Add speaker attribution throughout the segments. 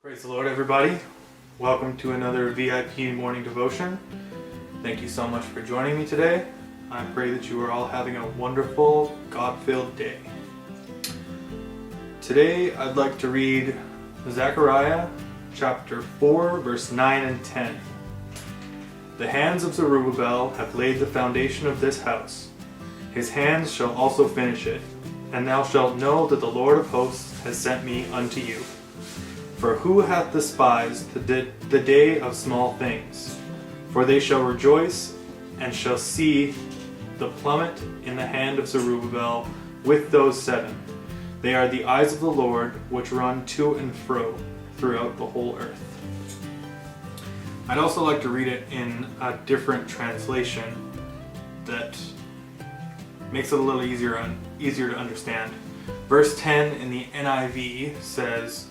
Speaker 1: Praise the Lord, everybody. Welcome to another VIP morning devotion. Thank you so much for joining me today. I pray that you are all having a wonderful, God-filled day. Today, I'd like to read Zechariah chapter 4, verse 9 and 10. The hands of Zerubbabel have laid the foundation of this house. His hands shall also finish it, and thou shalt know that the Lord of hosts has sent me unto you. For who hath despised the day of small things? For they shall rejoice, and shall see the plummet in the hand of Zerubbabel with those 7. They are the eyes of the Lord, which run to and fro throughout the whole earth. I'd also like to read it in a different translation that makes it a little easier to understand. Verse 10 in the NIV says,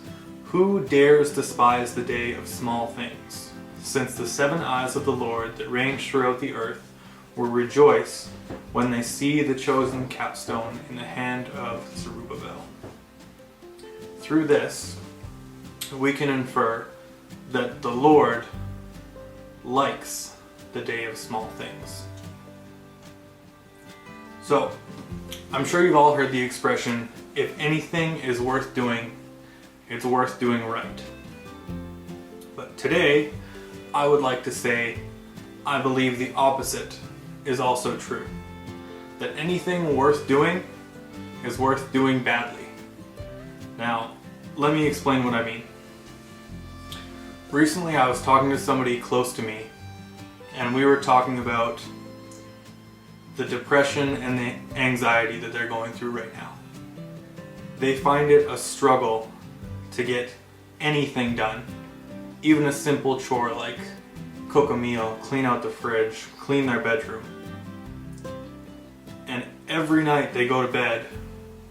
Speaker 1: "Who dares despise the day of small things? Since the 7 eyes of the Lord that range throughout the earth will rejoice when they see the chosen capstone in the hand of Zerubbabel." Through this, we can infer that the Lord likes the day of small things. So, I'm sure you've all heard the expression, if anything is worth doing, it's worth doing right. But today, I would like to say, I believe the opposite is also true. That anything worth doing is worth doing badly. Now, let me explain what I mean. Recently, I was talking to somebody close to me, and we were talking about the depression and the anxiety that they're going through right now. They find it a struggle to get anything done, even a simple chore like cook a meal, clean out the fridge, clean their bedroom. And every night they go to bed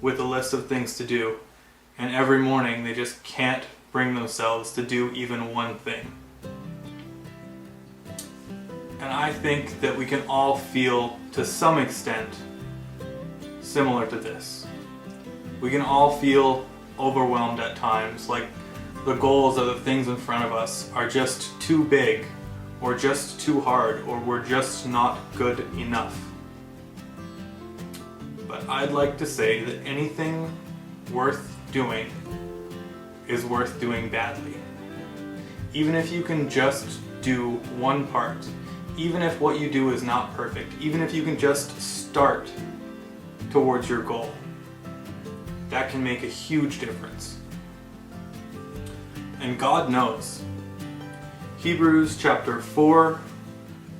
Speaker 1: with a list of things to do, and every morning they just can't bring themselves to do even one thing. And I think that we can all feel, to some extent, similar to this. We can all feel overwhelmed at times, like the goals or the things in front of us are just too big, or just too hard, or we're just not good enough. But I'd like to say that anything worth doing is worth doing badly. Even if you can just do one part, even if what you do is not perfect, even if you can just start towards your goal, that can make a huge difference. And God knows. Hebrews chapter 4,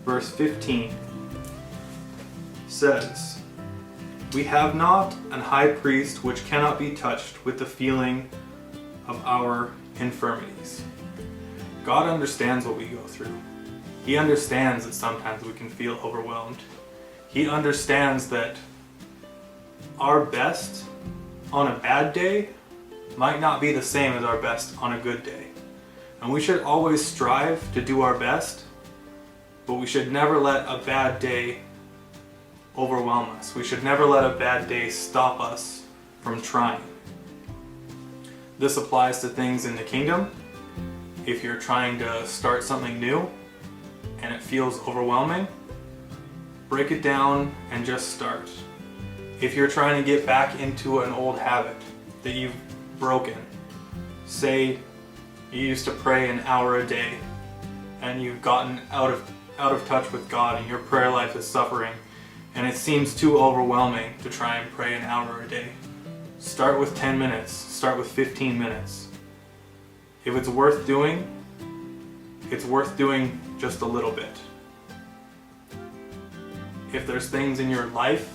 Speaker 1: verse 15 says, "We have not an high priest which cannot be touched with the feeling of our infirmities." God understands what we go through. He understands that sometimes we can feel overwhelmed. He understands that our best on a bad day might not be the same as our best on a good day. And we should always strive to do our best, but we should never let a bad day overwhelm us. We should never let a bad day stop us from trying. This applies to things in the kingdom. If you're trying to start something new and it feels overwhelming, break it down and just start. If you're trying to get back into an old habit that you've broken, say you used to pray an hour a day and you've gotten out of touch with God and your prayer life is suffering and it seems too overwhelming to try and pray an hour a day, start with 10 minutes, start with 15 minutes. If it's worth doing, it's worth doing just a little bit. If there's things in your life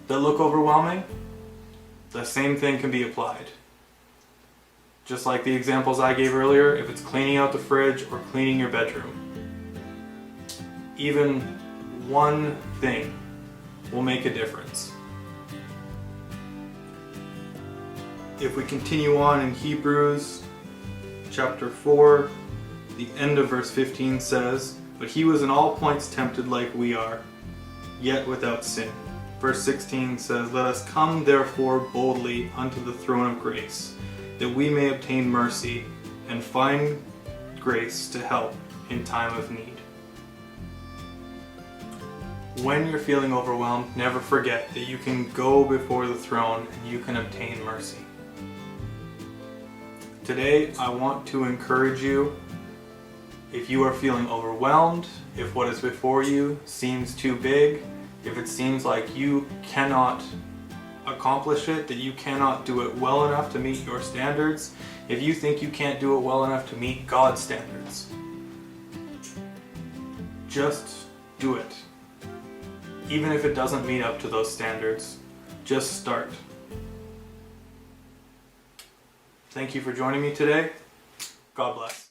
Speaker 1: that look overwhelming, the same thing can be applied. Just like the examples I gave earlier, if it's cleaning out the fridge or cleaning your bedroom, even one thing will make a difference. If we continue on in Hebrews chapter 4, the end of verse 15 says, "But he was in all points tempted like we are, yet without sin." Verse 16 says, "Let us come therefore boldly unto the throne of grace, that we may obtain mercy and find grace to help in time of need. When you're feeling overwhelmed, never forget that you can go before the throne and you can obtain mercy. Today, I want to encourage you, if you are feeling overwhelmed, if what is before you seems too big, if it seems like you cannot accomplish it, that you cannot do it well enough to meet your standards, if you think you can't do it well enough to meet God's standards, just do it. Even if it doesn't meet up to those standards, just start. Thank you for joining me today. God bless.